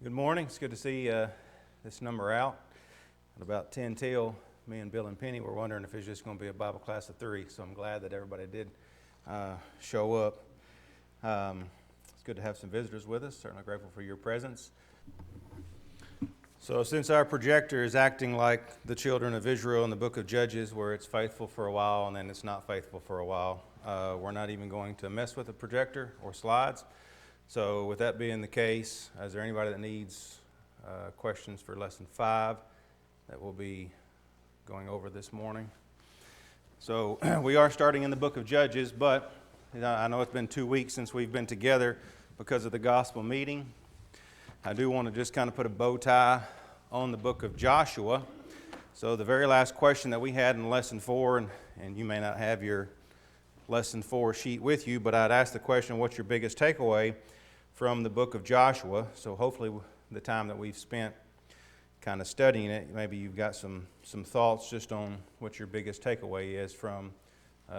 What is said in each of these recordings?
Good morning. It's good to see this number out. At about 10 till, me and Bill and Penny were wondering if it's just going to be a Bible class of 3, so I'm glad that everybody did show up. It's good to have some visitors with us. Certainly grateful for your presence. So since our projector is acting like the children of Israel in the book of Judges, where it's faithful for a while and then it's not faithful for a while, we're not even going to mess with the projector or slides. So with that being the case, is there anybody that needs questions for Lesson 5 that we'll be going over this morning? So we are starting in the book of Judges, but I know it's been 2 weeks since we've been together because of the gospel meeting. I do want to just kind of put a bow tie on the book of Joshua. So the very last question that we had in Lesson 4, and you may not have your Lesson 4 sheet with you, but I'd ask the question, what's your biggest takeaway from the book of Joshua? So hopefully the time that we've spent kind of studying it, maybe you've got some thoughts just on what your biggest takeaway is from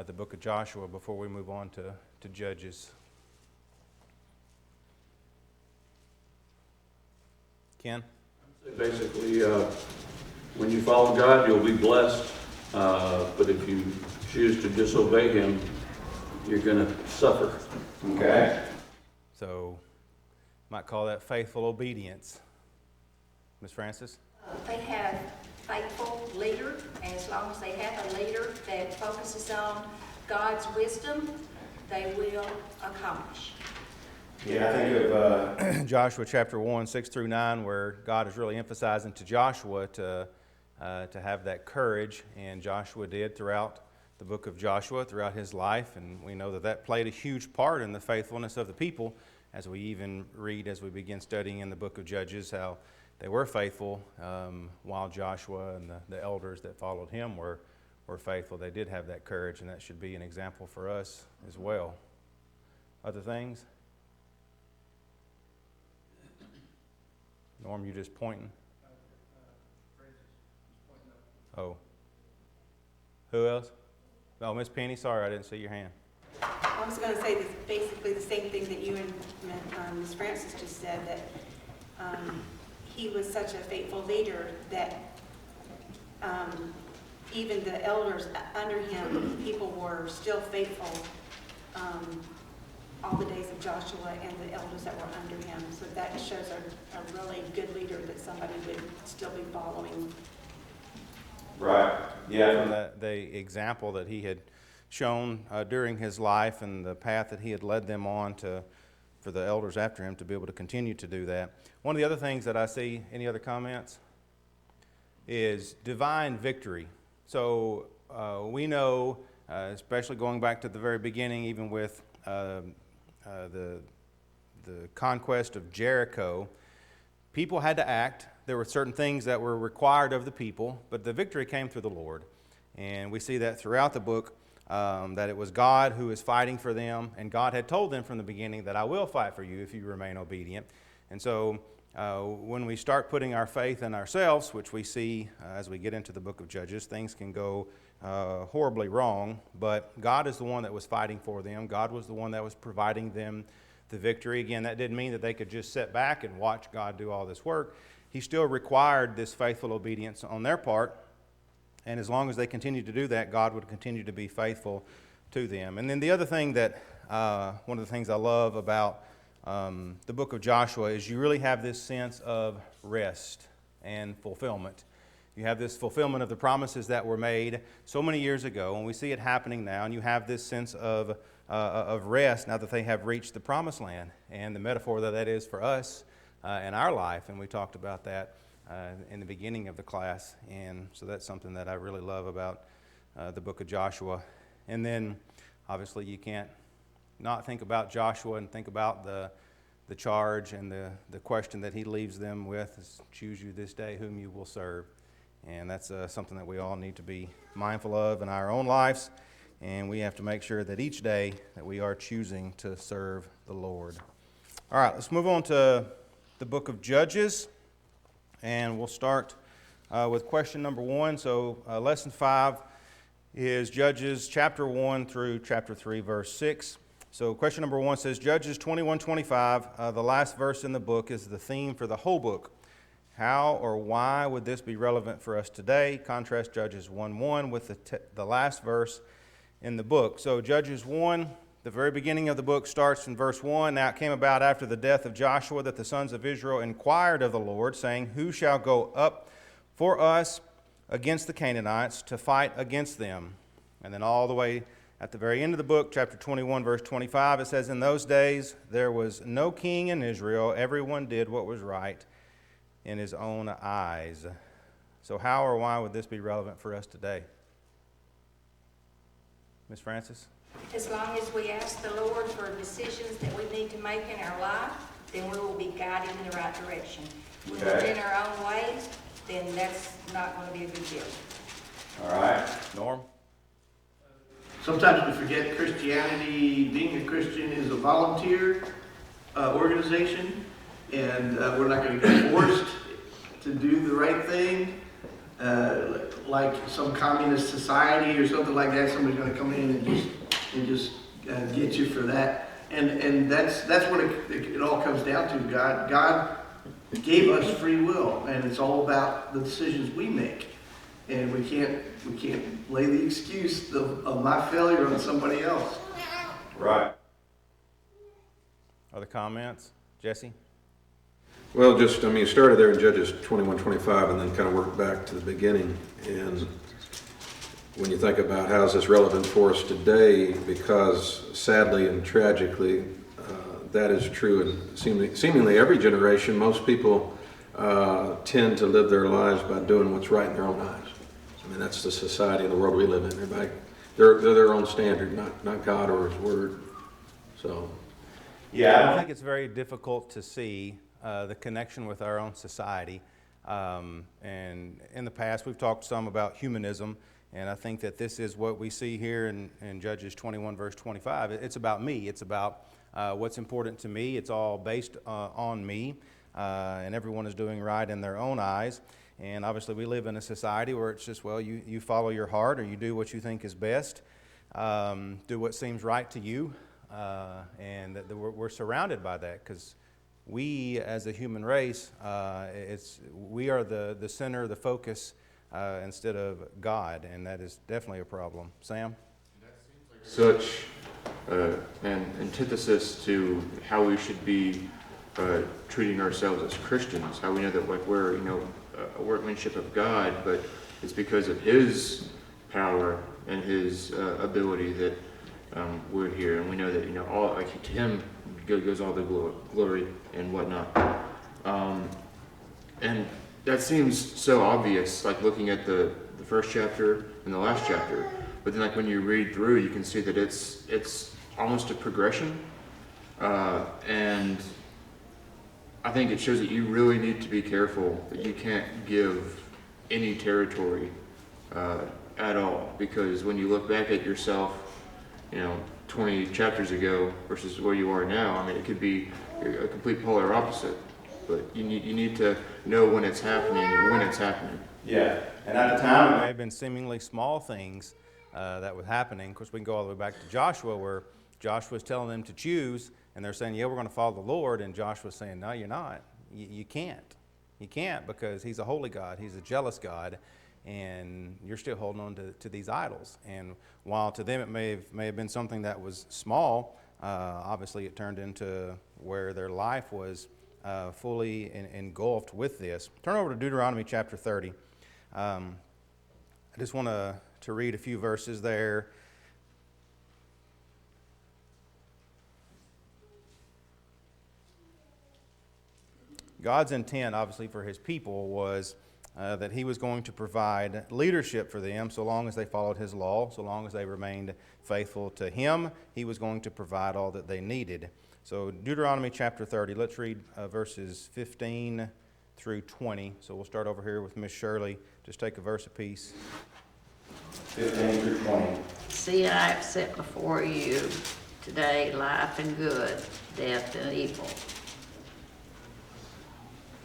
the book of Joshua before we move on to Judges. Ken? Basically, when you follow God, you'll be blessed, but if you choose to disobey Him, you're going to suffer. Okay. So, might call that faithful obedience. Ms. Francis? They have faithful leader, and as long as they have a leader that focuses on God's wisdom, they will accomplish. Yeah, I think of Joshua chapter 1, 6 through 9, where God is really emphasizing to Joshua to have that courage, and Joshua did throughout the book of Joshua, throughout his life, and we know that played a huge part in the faithfulness of the people, as we even read as we begin studying in the book of Judges, how they were faithful while Joshua and the elders that followed him were faithful. They did have that courage, and that should be an example for us as well. Other things? Norm, you just pointing? Oh. Who else? Oh, Miss Penny, sorry I didn't see your hand. I was going to say basically the same thing that you and Ms. Francis just said, that he was such a faithful leader that even the elders under him, people were still faithful all the days of Joshua and the elders that were under him. So that shows a really good leader that somebody would still be following. Right. Yeah, from the example that he had shown during his life and the path that he had led them on for the elders after him to be able to continue to do that. One of the other things that I see, any other comments, is divine victory. So we know, especially going back to the very beginning, even with the conquest of Jericho, people had to act. There were certain things that were required of the people, but the victory came through the Lord. And we see that throughout the book, that it was God who was fighting for them, and God had told them from the beginning that I will fight for you if you remain obedient. And so when we start putting our faith in ourselves, which we see as we get into the book of Judges, things can go horribly wrong, but God is the one that was fighting for them. God was the one that was providing them the victory. Again, that didn't mean that they could just sit back and watch God do all this work. He still required this faithful obedience on their part, and as long as they continued to do that, God would continue to be faithful to them. And then the other thing that, one of the things I love about the book of Joshua is you really have this sense of rest and fulfillment. You have this fulfillment of the promises that were made so many years ago, and we see it happening now, and you have this sense of rest now that they have reached the promised land, and the metaphor that is for us in our life, and we talked about that in the beginning of the class, and so that's something that I really love about the book of Joshua. And then, obviously, you can't not think about Joshua and think about the charge and the question that he leaves them with is, choose you this day whom you will serve. And that's something that we all need to be mindful of in our own lives, and we have to make sure that each day that we are choosing to serve the Lord. All right, let's move on to the book of Judges, and we'll start with question number 1. So Lesson 5 is Judges chapter 1 through chapter 3, verse 6. So question number 1 says, Judges 21:25, the last verse in the book, is the theme for the whole book. How or why would this be relevant for us today? Contrast Judges 1:1 with the last verse in the book. So Judges 1, the very beginning of the book starts in verse 1. Now it came about after the death of Joshua that the sons of Israel inquired of the Lord, saying, Who shall go up for us against the Canaanites to fight against them? And then all the way at the very end of the book, chapter 21, verse 25, it says, In those days there was no king in Israel. Everyone did what was right in his own eyes. So how or why would this be relevant for us today? Ms. Francis? As long as we ask the Lord for decisions that we need to make in our life, then we will be guided in the right direction. When we're in our own ways, then that's not going to be a good deal. All right. Norm? Sometimes we forget Christianity, being a Christian is a volunteer organization, and we're not going to get forced to do the right thing, like some communist society or something like that. Somebody's going to come in and just get you for that, and that's what it all comes down to. God gave us free will, and it's all about the decisions we make. And we can't lay the excuse of my failure on somebody else. Right. Other comments? Jesse? Well, you started there in Judges 21:25 and then kind of worked back to the beginning. And when you think about how is this relevant for us today, because sadly and tragically, that is true in seemingly every generation. Most people tend to live their lives by doing what's right in their own eyes. I mean, that's the society and the world we live in. Everybody, they're their own standard, not God or His Word. So, yeah, I think it's very difficult to see the connection with our own society. And in the past, we've talked some about humanism, and I think that this is what we see here in Judges 21, verse 25. It's about me. It's about what's important to me. It's all based on me, and everyone is doing right in their own eyes. And obviously we live in a society where it's just, well, you follow your heart, or you do what you think is best, do what seems right to you, and we're surrounded by that because we as a human race, we are the center, the focus, instead of God, and that is definitely a problem. Sam? Such an antithesis to how we should be treating ourselves as Christians, how we know that we're a workmanship of God, but it's because of His power and His ability that we're here, and we know that all to Him goes all the glory and whatnot. And that seems so obvious, like looking at the first chapter and the last chapter. But then, when you read through, you can see that it's almost a progression, and I think it shows that you really need to be careful that you can't give any territory at all, because when you look back at yourself, 20 chapters ago versus where you are now, I mean, it could be a complete polar opposite. But you need to know when it's happening. Yeah, and at the time it may have been seemingly small things that were happening. Of course, we can go all the way back to Joshua, where Joshua was telling them to choose, and they're saying, yeah, we're going to follow the Lord, and Joshua's saying, no, you're not. You can't. You can't, because He's a holy God. He's a jealous God, and you're still holding on to these idols. And while to them it may have been something that was small, obviously it turned into where their life was fully engulfed with this. Turn over to Deuteronomy chapter 30. I just want to read a few verses there. God's intent, obviously, for His people was that He was going to provide leadership for them so long as they followed His law, so long as they remained faithful to Him. He was going to provide all that they needed. So Deuteronomy chapter 30, let's read verses 15 through 20. So we'll start over here with Miss Shirley. Just take a verse apiece. 15 through 20. See, I have set before you today life and good, death and evil.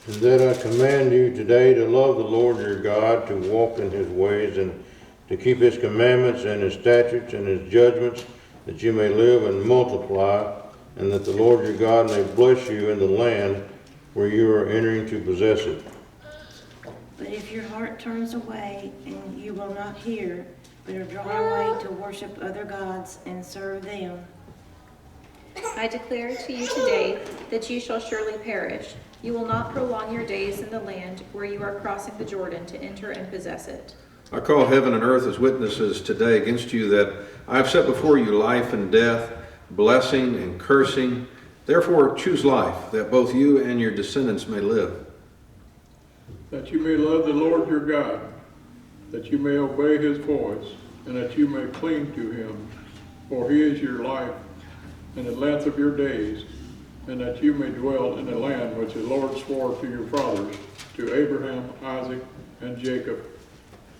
And that I command you today to love the Lord your God, to walk in His ways, and to keep His commandments and His statutes and His judgments, that you may live and multiply, and that the Lord your God may bless you in the land where you are entering to possess it. But if your heart turns away and you will not hear, but are drawn away to worship other gods and serve them, I declare to you today that you shall surely perish. You will not prolong your days in the land where you are crossing the Jordan to enter and possess it. I call heaven and earth as witnesses today against you that I have set before you life and death, blessing and cursing. Therefore choose life, that both you and your descendants may live. That you may love the Lord your God, that you may obey his voice, and that you may cling to him, for he is your life and the length of your days, and that you may dwell in the land which the Lord swore to your fathers, to Abraham, Isaac, and Jacob,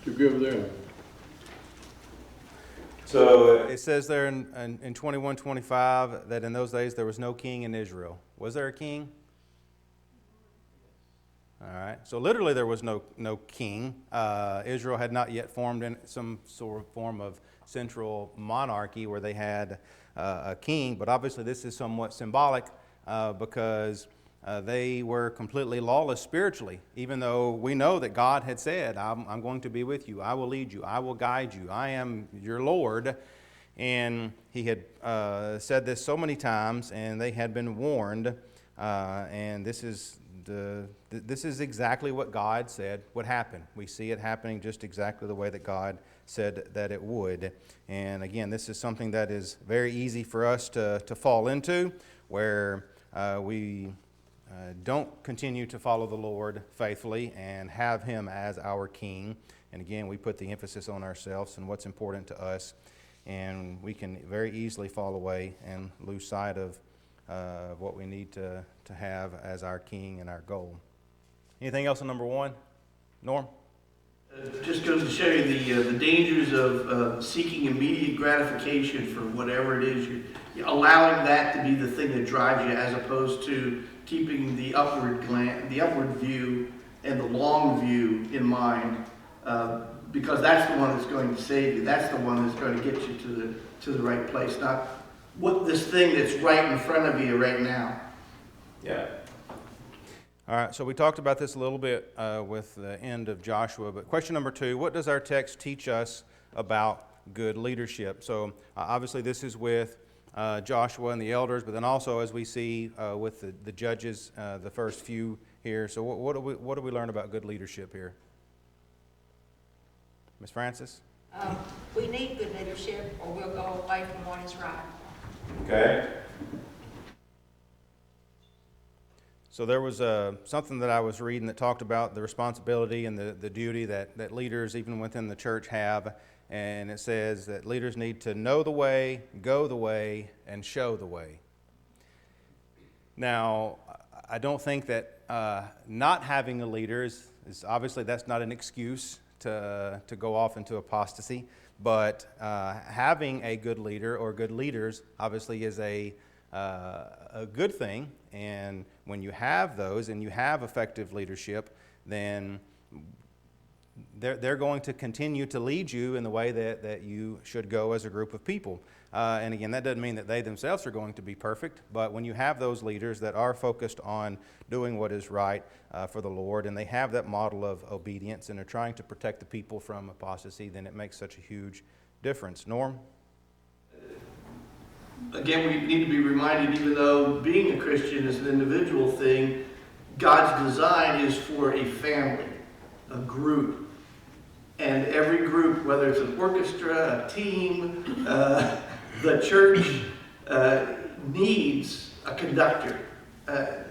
to give them. So it says there in 21:25 that in those days there was no king in Israel. Was there a king? All right. So literally there was no king. Israel had not yet formed in some sort of form of central monarchy where they had a king. But obviously this is somewhat symbolic because they were completely lawless spiritually, even though we know that God had said, I'm going to be with you, I will lead you, I will guide you, I am your Lord. And he had said this so many times, and they had been warned, and this is exactly what God said would happen. We see it happening just exactly the way that God said that it would. And again, this is something that is very easy for us to fall into, where we don't continue to follow the Lord faithfully and have him as our king. And again, we put the emphasis on ourselves and what's important to us, and we can very easily fall away and lose sight of what we need to have as our king and our goal. Anything else on number one? Norm? It just goes to show you the dangers of seeking immediate gratification for whatever it is. You're allowing that to be the thing that drives you, as opposed to keeping the upward view and the long view in mind, because that's the one that's going to save you. That's the one that's going to get you to the right place, not what this thing that's right in front of you right now. Yeah. All right, so we talked about this a little bit with the end of Joshua, but question number 2, what does our text teach us about good leadership? So obviously this is with Joshua and the elders, but then also as we see with the judges, the first few here. So what do we learn about good leadership here? Ms. Francis? We need good leadership, or we'll go away from what is right. Okay. So there was something that I was reading that talked about the responsibility and the duty that leaders, even within the church, have. And it says that leaders need to know the way, go the way, and show the way. Now, I don't think that not having a leader is obviously that's not an excuse to go off into apostasy. But having a good leader or good leaders obviously is a good thing. And when you have those and you have effective leadership, then they're going to continue to lead you in the way that you should go as a group of people. And again, that doesn't mean that they themselves are going to be perfect, but when you have those leaders that are focused on doing what is right for the Lord, and they have that model of obedience and are trying to protect the people from apostasy, then it makes such a huge difference. Norm? Again, we need to be reminded, even though being a Christian is an individual thing, God's design is for a family, a group. And every group, whether it's an orchestra, a team, the church needs a conductor,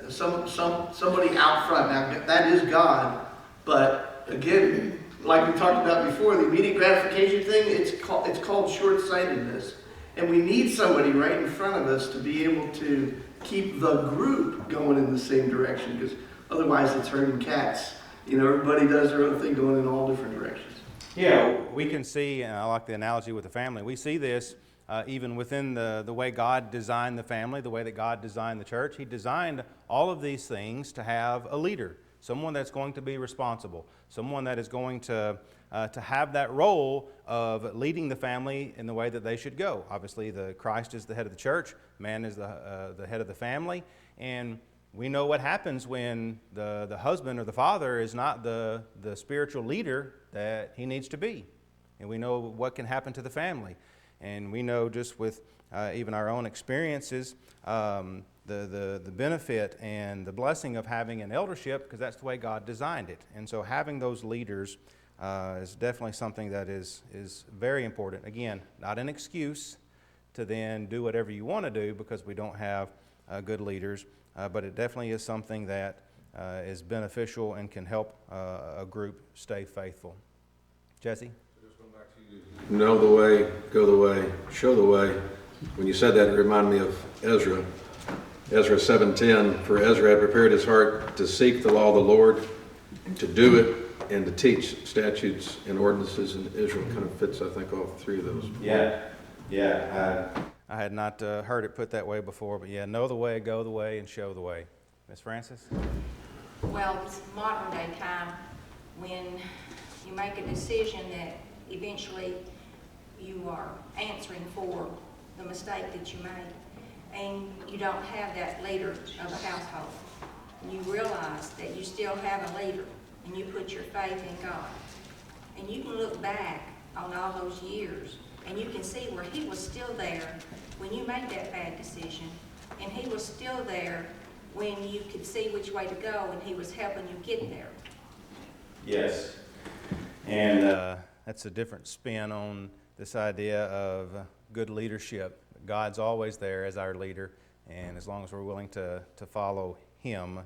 somebody out front. Now, that is God, but again, like we talked about before, the immediate gratification thing, it's called short-sightedness. And we need somebody right in front of us to be able to keep the group going in the same direction, because otherwise it's herding cats. You know, everybody does their own thing going in all different directions. Yeah, we can see, and I like the analogy with the family, we see this even within the way God designed the family, the way that God designed the church. He designed all of these things to have a leader. someone that's going to be responsible, someone that is going to have that role of leading the family in the way that they should go. Obviously, Christ is the head of the church, man is the head of the family, and we know what happens when the husband or the father is not the spiritual leader that he needs to be. And we know what can happen to the family. And we know just with even our own experiences, the benefit and the blessing of having an eldership, because that's the way God designed it. And so having those leaders is definitely something that is very important. Again, not an excuse to then do whatever you want to do because we don't have good leaders, but it definitely is something that is beneficial and can help a group stay faithful. Jesse? Know the way, go the way, show the way. When you said that, it reminded me of Ezra. Ezra 7:10, for Ezra had prepared his heart to seek the law of the Lord, to do it, and to teach statutes and ordinances in Israel. Kind of fits, I think, all three of those. Yeah. I had not heard it put that way before, but yeah, know the way, go the way, and show the way. Ms. Francis? Well, it's modern day time when you make a decision that eventually you are answering for the mistake that you made, and you don't have that leader of a household. And you realize that you still have a leader, and you put your faith in God. And you can look back on all those years, and you can see where he was still there when you made that bad decision, and he was still there when you could see which way to go, and he was helping you get there. Yes. And that's a different spin on this idea of good leadership. God's always there as our leader, and as long as we're willing to follow him,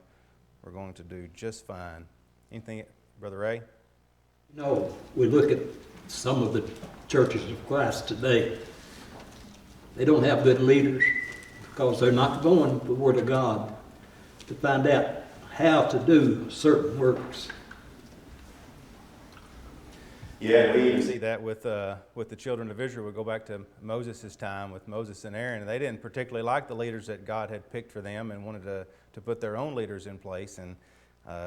we're going to do just fine. Anything, Brother Ray? No, we look at some of the churches of Christ today. They don't have good leaders because they're not going the Word of God to find out how to do certain works. Yeah, we even see that with the children of Israel. We go back to Moses' time with Moses and Aaron, and they didn't particularly like the leaders that God had picked for them and wanted to put their own leaders in place, and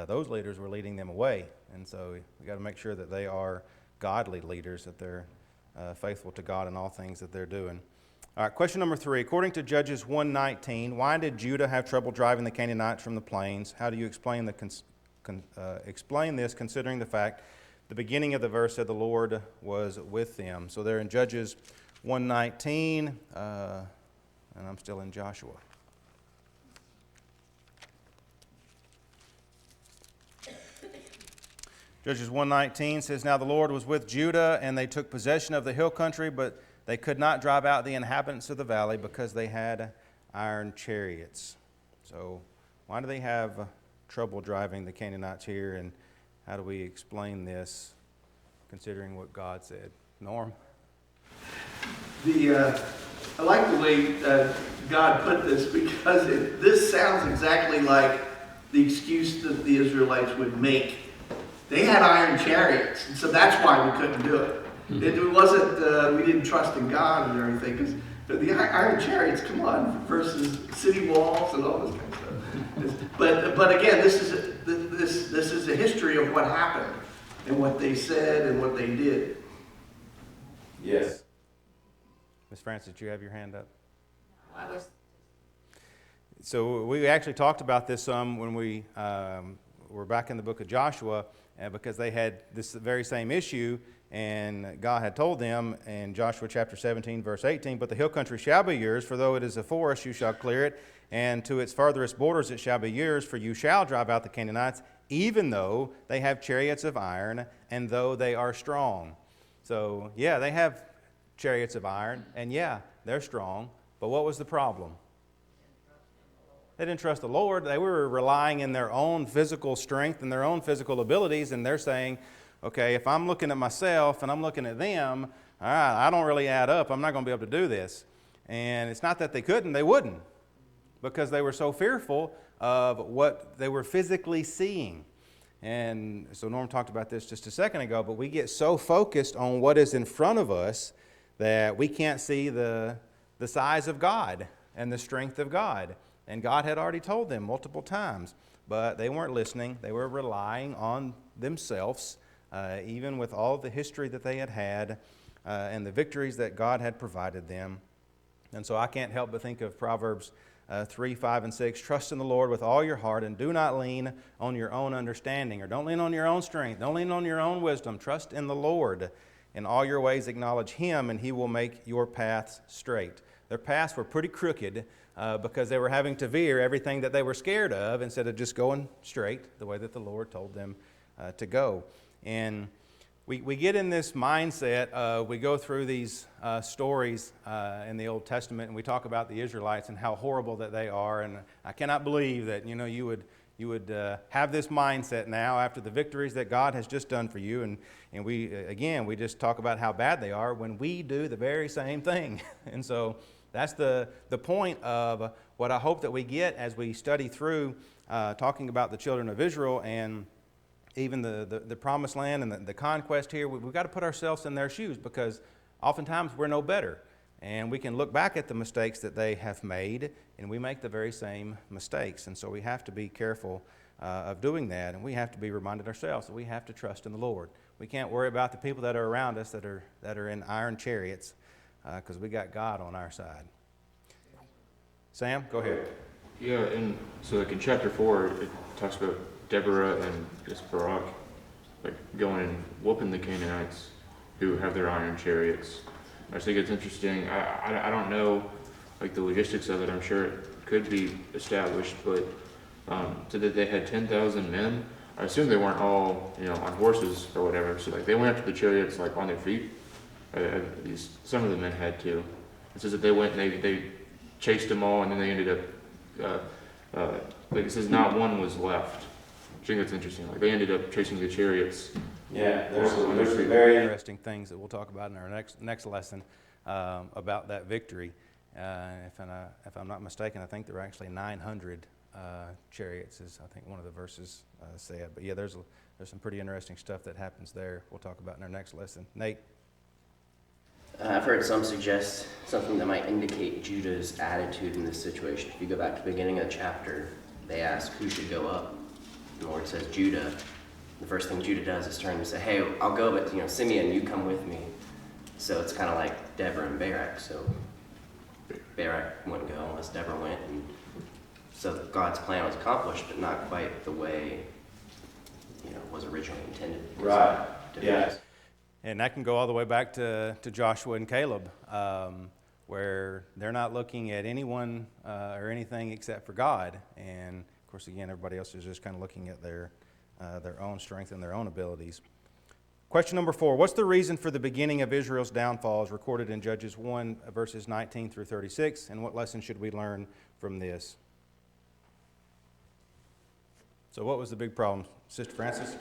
those leaders were leading them away. And so we got to make sure that they are godly leaders, that they're faithful to God in all things that they're doing. All right, question number 3. According to Judges 1:19, why did Judah have trouble driving the Canaanites from the plains? How do you explain explain this, considering the fact the beginning of the verse said the Lord was with them? So they're in Judges 1:19, and I'm still in Joshua. Judges 1:19 says, now the Lord was with Judah, and they took possession of the hill country, but they could not drive out the inhabitants of the valley because they had iron chariots. So why do they have trouble driving the Canaanites here, and how do we explain this, considering what God said? Norm? I like the way God put this, because this sounds exactly like the excuse that the Israelites would make. They had iron chariots, and so that's why we couldn't do it. It wasn't, we didn't trust in God and everything, because the iron chariots, come on, versus city walls and all this kind of stuff. But again, this is a history of what happened and what they said and what they did. Yes. Ms. Francis, did you have your hand up? So we actually talked about this some when we were back in the book of Joshua, because they had this very same issue, and God had told them in Joshua chapter 17, verse 18, but the hill country shall be yours, for though it is a forest, you shall clear it, and to its farthest borders it shall be yours, for you shall drive out the Canaanites, even though they have chariots of iron, and though they are strong. So, yeah, they have chariots of iron, and yeah, they're strong, but what was the problem? They didn't trust the Lord. They were relying in their own physical strength and their own physical abilities, and they're saying, okay, if I'm looking at myself and I'm looking at them, all right, I don't really add up. I'm not going to be able to do this. And it's not that they couldn't, they wouldn't, because they were so fearful of what they were physically seeing. And so Norm talked about this just a second ago, but we get so focused on what is in front of us that we can't see the size of God and the strength of God. And God had already told them multiple times. but they weren't listening. They were relying on themselves, even with all the history that they had had and the victories that God had provided them. And so I can't help but think of Proverbs 3, 5, and 6. Trust in the Lord with all your heart, and do not lean on your own understanding, or don't lean on your own strength. Don't lean on your own wisdom. Trust in the Lord. In all your ways acknowledge Him, and He will make your paths straight. Their paths were pretty crooked because they were having to veer everything that they were scared of instead of just going straight the way that the Lord told them to go. And we get in this mindset, we go through these stories in the Old Testament, and we talk about the Israelites and how horrible that they are. And I cannot believe that you would have this mindset now after the victories that God has just done for you. And we just talk about how bad they are when we do the very same thing. And so that's the point of what I hope that we get as we study through talking about the children of Israel and even the promised land and the conquest here. We've got to put ourselves in their shoes, because oftentimes we're no better. And we can look back at the mistakes that they have made, and we make the very same mistakes. And so we have to be careful of doing that, and we have to be reminded ourselves that we have to trust in the Lord. We can't worry about the people that are around us that are in iron chariots, because we got God on our side. Sam, go ahead. Yeah, and so like in chapter 4, it talks about Deborah and just Barak, like going and whooping the Canaanites who have their iron chariots. I just think it's interesting. I don't know like the logistics of it. I'm sure it could be established, but so that they had 10,000 men. I assume they weren't all on horses or whatever. So like they went after the chariots like on their feet. At least some of the men had to. It says that they went and they chased them all, and then they ended up like it says not one was left. I think that's interesting. Like they ended up chasing the chariots. Yeah, there's some very interesting things that we'll talk about in our next lesson about that victory. If I'm not mistaken, I think there were actually 900 chariots, as I think one of the verses said. But yeah, there's some pretty interesting stuff that happens there. We'll talk about in our next lesson. Nate. I've heard some suggest something that might indicate Judah's attitude in this situation. If you go back to the beginning of the chapter, they ask who should go up. The Lord says Judah. The first thing Judah does is turn and say, hey, I'll go, but Simeon, you come with me. So it's kind of like Deborah and Barak. So Barak wouldn't go unless Deborah went. And so God's plan was accomplished, but not quite the way was originally intended. Right. Yes. And that can go all the way back to Joshua and Caleb, where they're not looking at anyone or anything except for God. And of course, again, everybody else is just kind of looking at their own strength and their own abilities. Question number 4. What's the reason for the beginning of Israel's downfall as recorded in Judges 1, verses 19 through 36? And what lesson should we learn from this? So what was the big problem, Sister Francis?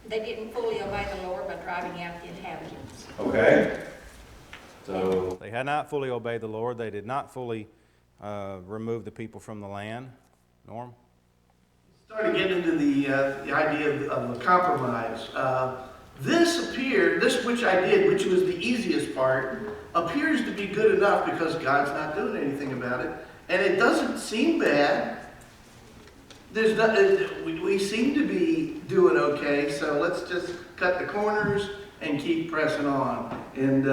They didn't fully obey the Lord by driving out the inhabitants. Okay. So they had not fully obeyed the Lord. They did not fully remove the people from the land. Norm? Starting to get into the idea of a compromise. This which I did, which was the easiest part, appears to be good enough because God's not doing anything about it. And it doesn't seem bad. We seem to be doing okay, so let's just cut the corners and keep pressing on. And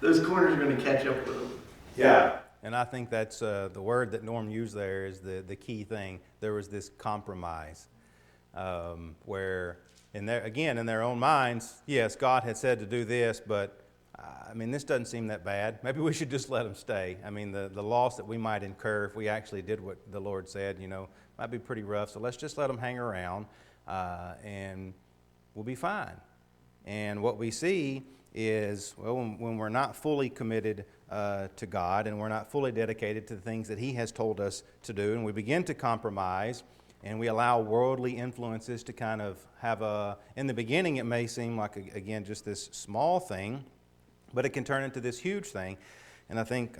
those corners are going to catch up with them. Yeah. And I think that's the word that Norm used there is the key thing. There was this compromise where, in their own minds, yes, God had said to do this, but this doesn't seem that bad. Maybe we should just let them stay. The loss that we might incur if we actually did what the Lord said, might be pretty rough. So let's just let them hang around and we'll be fine. And what we see is, when we're not fully committed to God and we're not fully dedicated to the things that He has told us to do, and we begin to compromise and we allow worldly influences to kind of have in the beginning it may seem like, again, just this small thing, but it can turn into this huge thing. And I think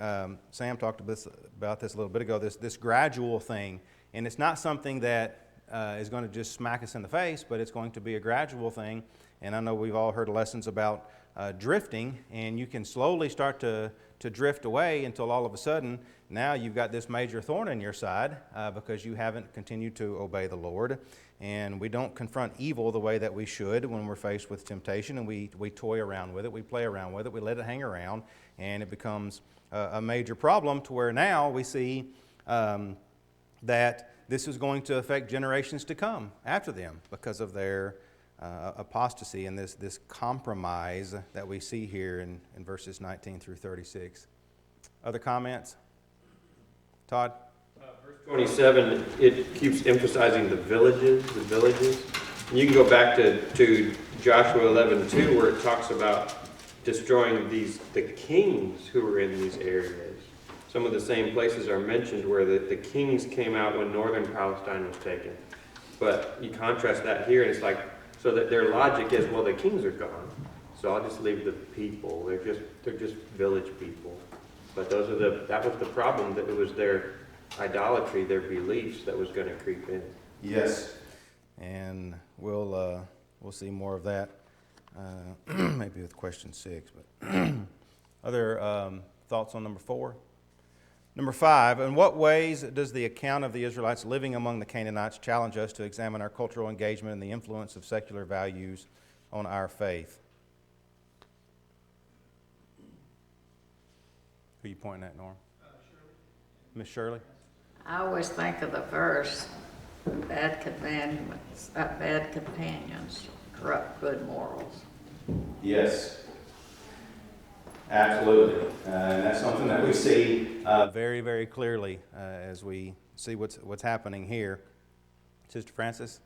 Sam talked about this a little bit ago, this gradual thing. And it's not something that is going to just smack us in the face, but it's going to be a gradual thing. And I know we've all heard lessons about drifting, and you can slowly start to drift away until all of a sudden now you've got this major thorn in your side because you haven't continued to obey the Lord. And we don't confront evil the way that we should when we're faced with temptation, and we toy around with it, we play around with it, we let it hang around, and it becomes a major problem to where now we see that this is going to affect generations to come after them because of their apostasy and this compromise that we see here in verses 19 through 36. Other comments? Todd? Verse 27, it keeps emphasizing the villages. And you can go back to Joshua 11:2, where it talks about destroying the kings who were in these areas. Some of the same places are mentioned where the kings came out when northern Palestine was taken. But you contrast that here, and it's like, so that their logic is, well, the kings are gone, so I'll just leave the people. They're just village people. But that was the problem, that it was their idolatry, their beliefs that was going to creep in. Yes. And we'll see more of that maybe with question 6. But other thoughts on number 4? Number 5, in what ways does the account of the Israelites living among the Canaanites challenge us to examine our cultural engagement and the influence of secular values on our faith? Who are you pointing at, Norm? Miss Shirley? I always think of the verse, bad companions corrupt good morals. Yes. Absolutely. And that's something that we see very, very clearly as we see what's happening here. Sister Francis?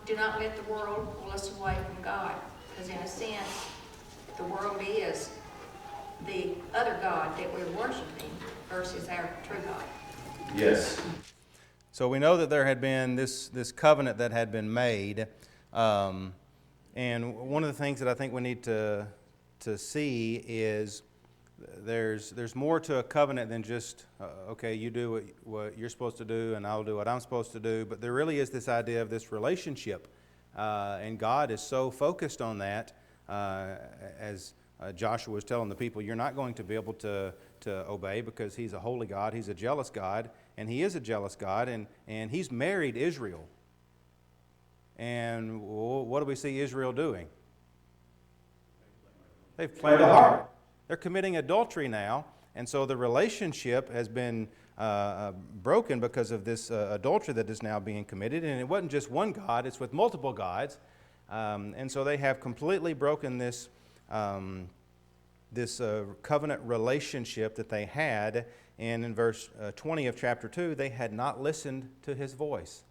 Do not let the world pull us away from God, because in a sense, the world is the other God that we're worshiping versus our true God. Yes. So we know that there had been this covenant that had been made, and one of the things that I think we need to see is there's more to a covenant than just okay, you do what you're supposed to do and I'll do what I'm supposed to do, but there really is this idea of this relationship, and God is so focused on that, as Joshua was telling the people, you're not going to be able to obey because he's a holy God, he's a jealous God, and he is a jealous God, and he's married Israel. And what do we see Israel doing? They've played a harlot. They're committing adultery now, and so the relationship has been broken because of this adultery that is now being committed. And it wasn't just one God, it's with multiple gods. And so they have completely broken this covenant relationship that they had. And in verse 20 of chapter 2, they had not listened to his voice.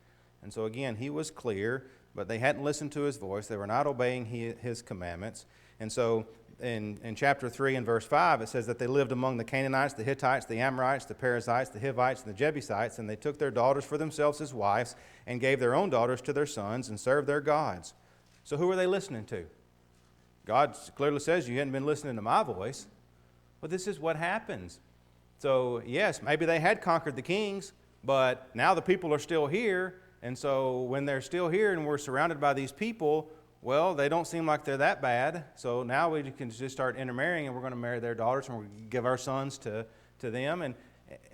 And so again, he was clear, but they hadn't listened to his voice. They were not obeying his commandments. And so in chapter 3 and verse 5, it says that they lived among the Canaanites, the Hittites, the Amorites, the Perizzites, the Hivites, and the Jebusites, and they took their daughters for themselves as wives and gave their own daughters to their sons and served their gods. So who are they listening to? God clearly says, you hadn't been listening to my voice. Well, this is what happens. So yes, maybe they had conquered the kings, but now the people are still here, and so when they're still here and we're surrounded by these people, well, they don't seem like they're that bad, so now we can just start intermarrying, and we're going to marry their daughters, and we're going to give our sons to them,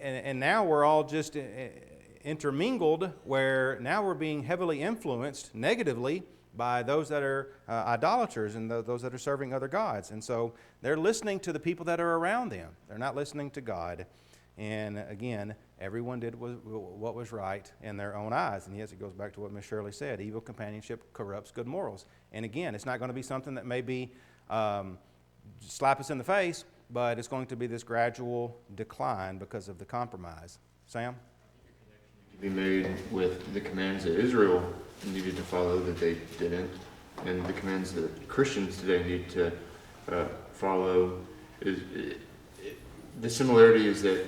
and now we're all just intermingled, where now we're being heavily influenced negatively by those that are idolaters and those that are serving other gods. And so they're listening to the people that are around them. They're not listening to God. And again, everyone did what was right in their own eyes. And yes, it goes back to what Ms. Shirley said. Evil companionship corrupts good morals. And again, it's not going to be something that maybe slap us in the face, but it's going to be this gradual decline because of the compromise. Sam? To be made with the commands that Israel needed to follow that they didn't, and the commands that Christians today need to follow. The similarity is that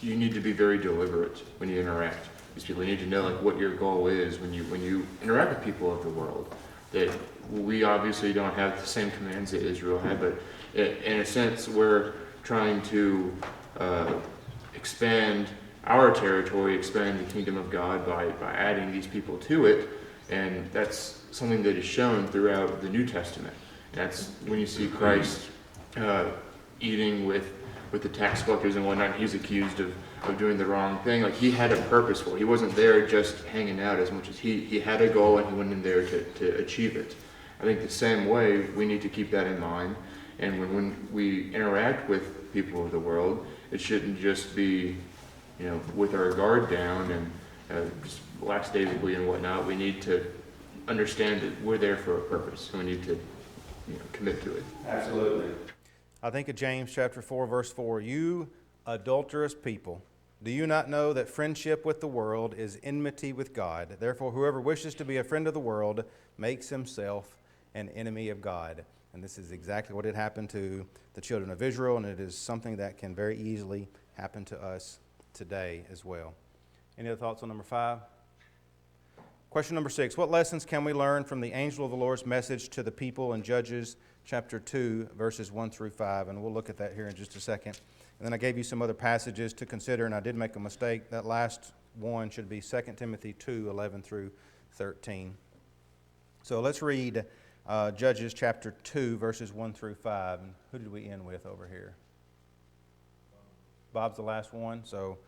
you need to be very deliberate when you interact with these people. You need to know what your goal is when you interact with people of the world. That we obviously don't have the same commands that Israel had, but in a sense we're trying to expand our territory, expanding the kingdom of God by adding these people to it. And that's something that is shown throughout the New Testament. That's when you see Christ eating with the tax collectors and whatnot. He's accused of doing the wrong thing. Like, he had a purpose for it. He wasn't there just hanging out as much as he had a goal, and he went in there to achieve it. I think the same way we need to keep that in mind. And when we interact with people of the world, it shouldn't just be, with our guard down and just lackadaisically and whatnot. We need to understand that we're there for a purpose, and we need to commit to it. Absolutely. I think of James chapter 4, verse 4. You adulterous people, do you not know that friendship with the world is enmity with God? Therefore, whoever wishes to be a friend of the world makes himself an enemy of God. And this is exactly what had happened to the children of Israel, and it is something that can very easily happen to us today as well. Any other thoughts on number 5? Question number 6. What lessons can we learn from the angel of the Lord's message to the people in Judges chapter 2, verses 1 through 5? And we'll look at that here in just a second. And then I gave you some other passages to consider, and I did make a mistake. That last one should be 2 Timothy 2, 11 through 13. So let's read Judges chapter 2, verses 1 through 5. And who did we end with over here? Bob's the last one. So,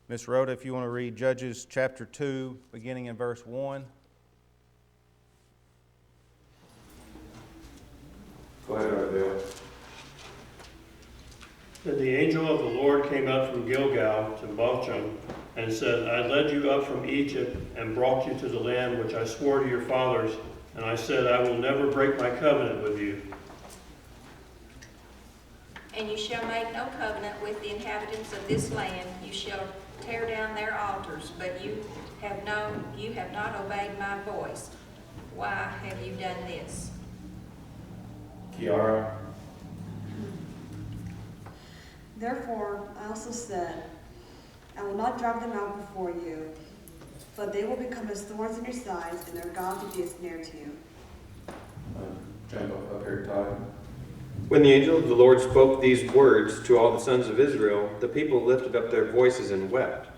Miss Rhoda, if you want to read Judges chapter 2, beginning in verse 1. Go ahead, Bill. Then the angel of the Lord came up from Gilgal to Bochum and said, I led you up from Egypt and brought you to the land which I swore to your fathers, and I said, I will never break my covenant with you. And you shall make no covenant with the inhabitants of this land. You shall tear down their altars, but you have not obeyed my voice. Why have you done this? Kiara. Therefore, I also said, I will not drive them out before you, but they will become as thorns in your sides, and their God will be a snare to you. Jump up here, Todd. When the angel of the Lord spoke these words to all the sons of Israel, the people lifted up their voices and wept.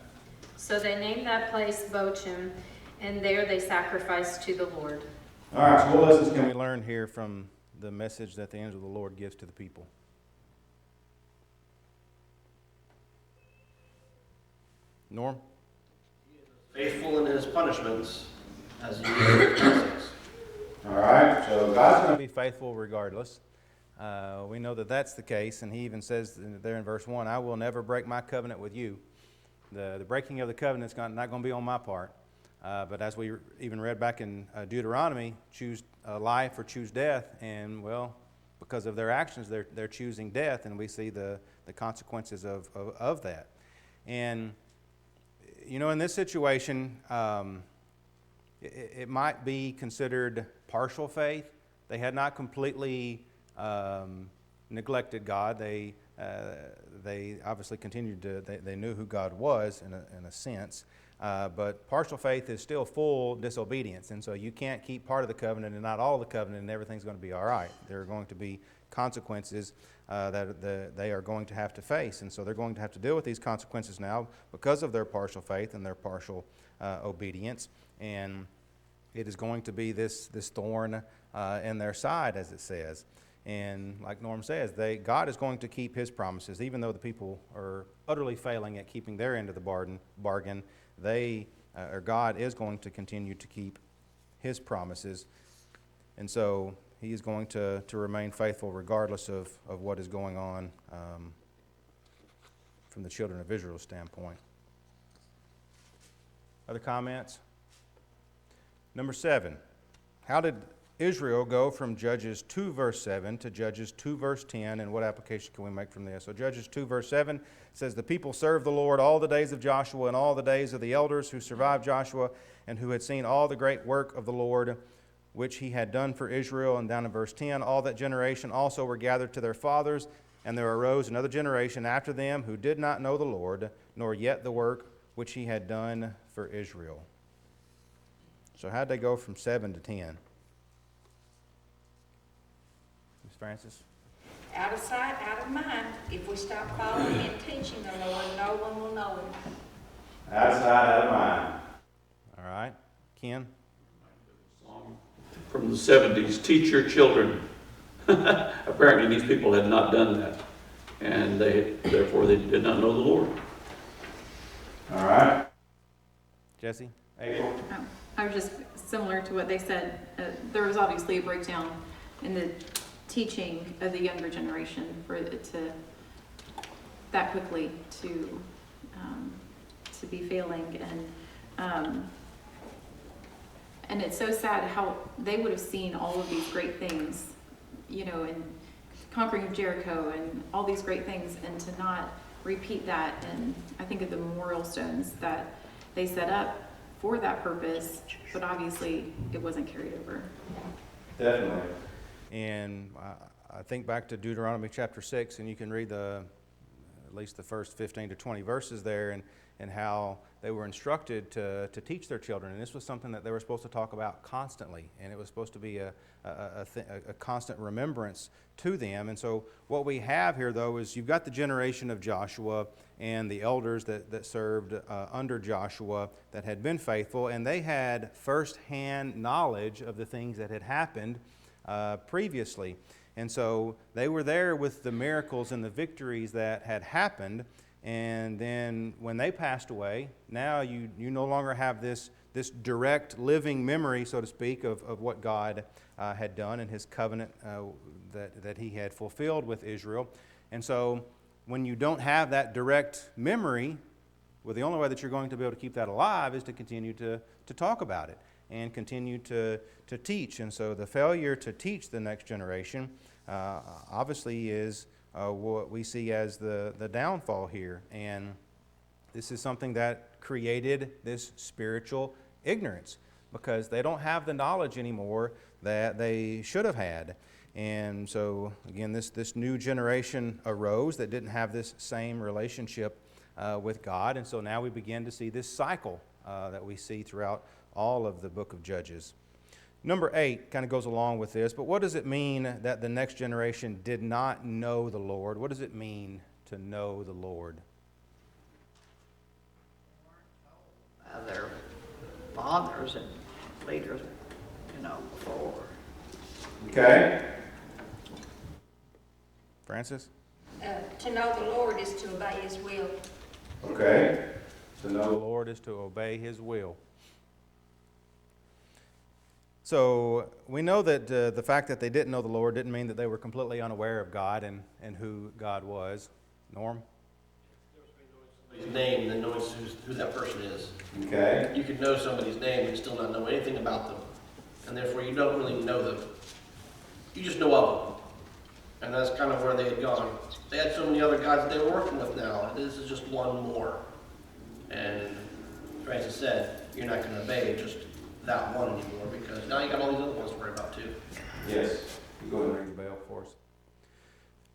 So they named that place Bochum, and there they sacrificed to the Lord. All right, so what lessons can we learn here from the message that the angel of the Lord gives to the people? Norm? Faithful in his punishments as he is in his blessings. All right, so God's going to be faithful regardless. We know that that's the case, and he even says there in verse 1, I will never break my covenant with you. The breaking of the covenant is not going to be on my part. But as we even read back in Deuteronomy, choose life or choose death, and well, because of their actions, they're choosing death, and we see the consequences of that. And, in this situation, it might be considered partial faith. They had not completely neglected God. They obviously continued to, they knew who God was in a sense, but partial faith is still full disobedience, and so you can't keep part of the covenant and not all of the covenant, and everything's going to be all right. There are going to be consequences that they are going to have to face, and so they're going to have to deal with these consequences now because of their partial faith and their partial obedience, and it is going to be this thorn in their side, as it says. And like Norm says, God is going to keep his promises. Even though the people are utterly failing at keeping their end of the bargain, God is going to continue to keep his promises. And so he is going to remain faithful regardless of what is going on from the children of Israel's standpoint. Other comments? Number 7, how did Israel go from Judges 2 verse 7 to Judges 2 verse 10, and what application can we make from this? So Judges 2 verse 7 says, the people served the Lord all the days of Joshua and all the days of the elders who survived Joshua and who had seen all the great work of the Lord which he had done for Israel. And down in verse 10, all that generation also were gathered to their fathers, and there arose another generation after them who did not know the Lord, nor yet the work which he had done for Israel. So how'd they go from 7 to 10? Ms. Francis? out of sight, out of mind. If we stop following and teaching the Lord, no one will know Him. Out of sight, out of mind. All right. Ken? From the 70s, teach your children. Apparently these people had not done that, and therefore they did not know the Lord. All right. Jesse? April? I was just similar to what they said. There was obviously a breakdown in the teaching of the younger generation for it to that quickly to be failing, and it's so sad how they would have seen all of these great things, you know, and conquering of Jericho and all these great things, and to not repeat that. And I think of the memorial stones that they set up for that purpose, but obviously it wasn't carried over. Definitely. And I think back to Deuteronomy chapter 6, and you can read at least the first 15 to 20 verses there, and how they were instructed to teach their children. And this was something that they were supposed to talk about constantly, and it was supposed to be a constant remembrance to them. And so what we have here, though, is you've got the generation of Joshua and the elders that served under Joshua that had been faithful, and they had firsthand knowledge of the things that had happened previously. And so they were there with the miracles and the victories that had happened. And then when they passed away, now you no longer have this direct living memory, so to speak, of what God had done and His covenant that He had fulfilled with Israel. And so when you don't have that direct memory, well, the only way that you're going to be able to keep that alive is to continue to talk about it and continue to teach. And so the failure to teach the next generation obviously is what we see as the downfall here. And this is something that created this spiritual ignorance, because they don't have the knowledge anymore that they should have had. And so again, this new generation arose that didn't have this same relationship with God. And so now we begin to see this cycle that we see throughout all of the book of Judges. Number 8 kind of goes along with this, but what does it mean that the next generation did not know the Lord? What does it mean to know the Lord? Their fathers and leaders, before. Okay. Francis? To know the Lord is to obey His will. Okay. To know the Lord is to obey His will. So we know that the fact that they didn't know the Lord didn't mean that they were completely unaware of God and who God was. Norm? Somebody's name, then knowing who that person is. Okay. You could know somebody's name and still not know anything about them, and therefore you don't really know them. You just know of them, and that's kind of where they had gone. They had so many other gods that they were working with now, and this is just one more. And Francis said, you're not going to obey just that one anymore, because now you got all these other ones to worry about too. Yes. You go ahead and ring the bell for us.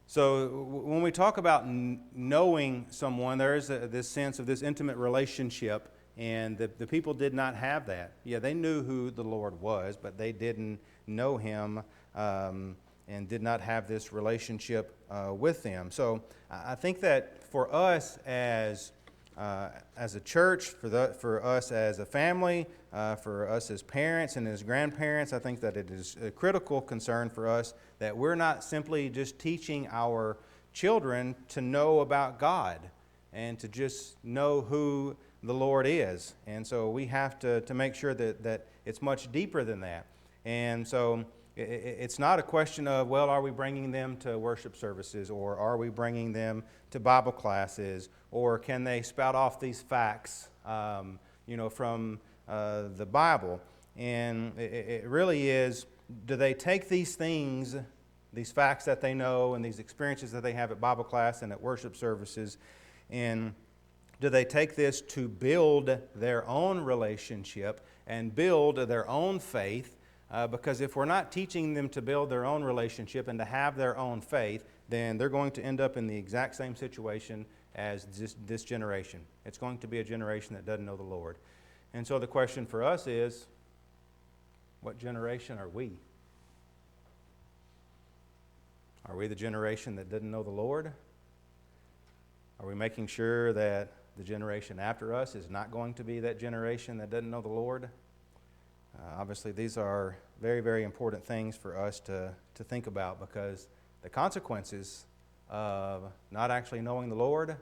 So when we talk about knowing someone, there is this sense of this intimate relationship, and the people did not have that. Yeah, they knew who the Lord was, but they didn't know Him and did not have this relationship with Him. So I think that for us as a church, for us as a family, for us as parents and as grandparents, I think that it is a critical concern for us that we're not simply just teaching our children to know about God and to just know who the Lord is. And so we have to make sure that it's much deeper than that. And so it's not a question of, well, are we bringing them to worship services, or are we bringing them to Bible classes, or can they spout off these facts, from the Bible? And it really is, do they take these things, these facts that they know and these experiences that they have at Bible class and at worship services, and do they take this to build their own relationship and build their own faith? Because if we're not teaching them to build their own relationship and to have their own faith, then they're going to end up in the exact same situation as this generation. It's going to be a generation that doesn't know the Lord. And so the question for us is, what generation are we? Are we the generation that didn't know the Lord? Are we making sure that the generation after us is not going to be that generation that doesn't know the Lord? Obviously, these are very, very important things for us to think about, because the consequences of not actually knowing the Lord,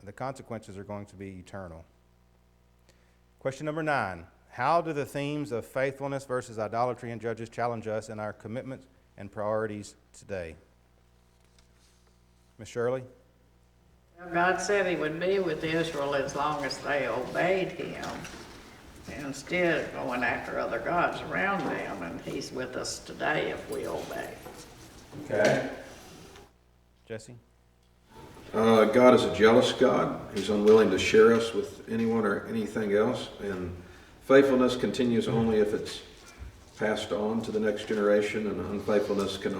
the consequences are going to be eternal. Question number 9. How do the themes of faithfulness versus idolatry in Judges challenge us in our commitments and priorities today? Ms. Shirley? God said he would be with Israel as long as they obeyed him, instead of going after other gods around them, and he's with us today if we obey. Okay. Jesse? God is a jealous God. He's unwilling to share us with anyone or anything else, and faithfulness continues only if it's passed on to the next generation, and unfaithfulness can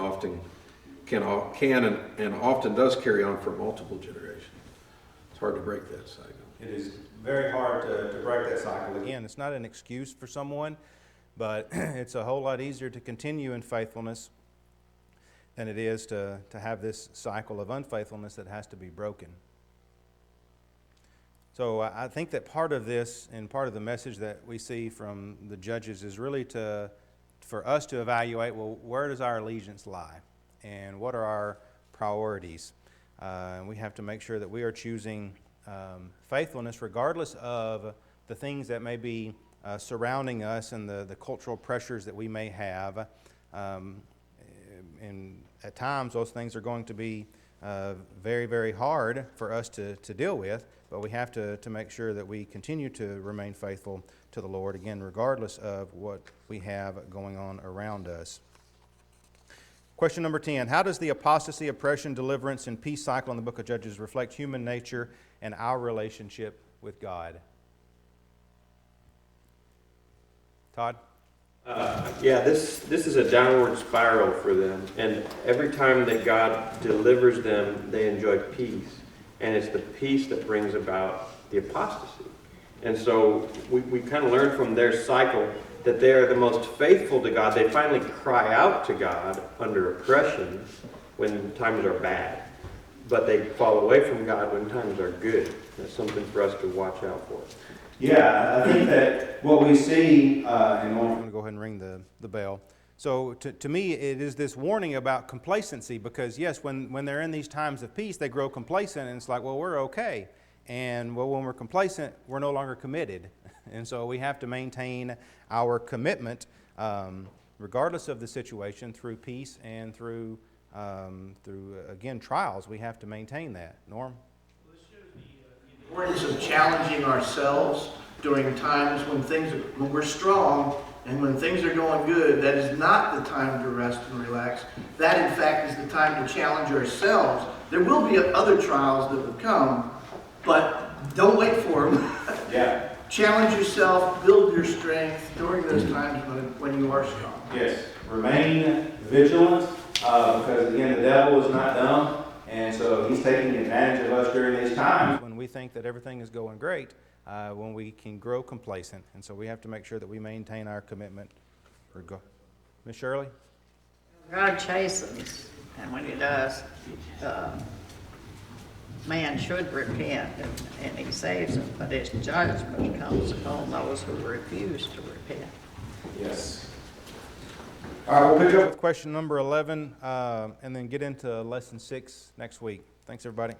and often does carry on for multiple generations. It's hard to break that cycle. It is very hard to break that cycle. Again, it's not an excuse for someone, but it's a whole lot easier to continue in faithfulness than it is to have this cycle of unfaithfulness that has to be broken. So I think that part of this and part of the message that we see from the Judges is really for us to evaluate, well, where does our allegiance lie? And what are our priorities? And we have to make sure that we are choosing faithfulness regardless of the things that may be surrounding us and the cultural pressures that we may have. And at times those things are going to be very, very hard for us to deal with, but we have to make sure that we continue to remain faithful to the Lord, again, regardless of what we have going on around us. Question number 10. How does the apostasy, oppression, deliverance, and peace cycle in the book of Judges reflect human nature and our relationship with God? Todd? This is a downward spiral for them. And every time that God delivers them, they enjoy peace. And it's the peace that brings about the apostasy. And so we kind of learn from their cycle that they are the most faithful to God. They finally cry out to God under oppression when times are bad. But they fall away from God when times are good. That's something for us to watch out for. Yeah, I think that what we see, and I'm going to go ahead and ring the bell. So to me, it is this warning about complacency, because yes, when they're in these times of peace, they grow complacent, and it's like, well, we're okay. And well, when we're complacent, we're no longer committed. And so we have to maintain our commitment, regardless of the situation, through peace and through again, trials. We have to maintain that. Norm? The importance of challenging ourselves during times when we're strong and when things are going good. That is not the time to rest and relax. That, in fact, is the time to challenge ourselves. There will be other trials that will come, but don't wait for them. Yeah. Challenge yourself, build your strength during those times when you are strong. Yes. Remain vigilant, because again, the devil is not dumb. And so he's taking advantage of us during these times when we think that everything is going great, when we can grow complacent. And so we have to make sure that we maintain our commitment. Ms. Shirley? God chastens, and when he does, man should repent, and he saves them, but his judgment comes upon those who refuse to repent. Yes. All right, we'll pick up with question number 11 and then get into lesson 6 next week. Thanks, everybody.